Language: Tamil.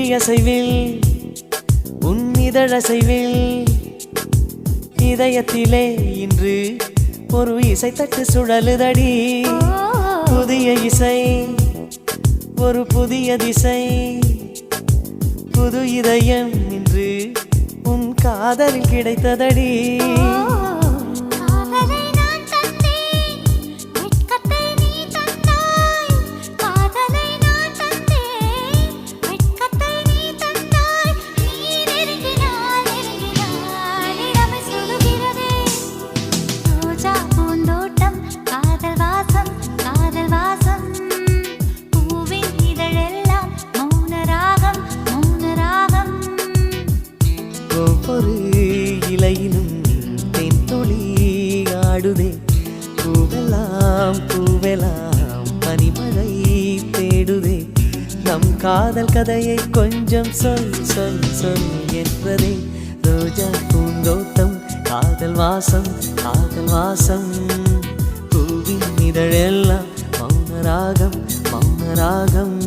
விழியசைவில் உன் இதழசைவில் இதயத்திலே இன்று ஒரு இசைத்தட்டு சுழலுதடி. புதிய இசை ஒரு புதிய திசை, புது இதயம் இன்று உன் காதலில் கிடைத்ததடி. ஒவ்வொரு இலையிலும் தென் துளி ஆடுதே. பூவெல்லாம் பூவெல்லாம் பனிமழை தேடுதே. நம் காதல் கதையை கொஞ்சம் சொல் சொல் சொல் என்றதே. ரோஜா பூந்தோட்டம் காதல் வாசம் காதல் வாசம். பூவின் இதழெல்லாம் மௌன ராகம் மௌன ராகம்.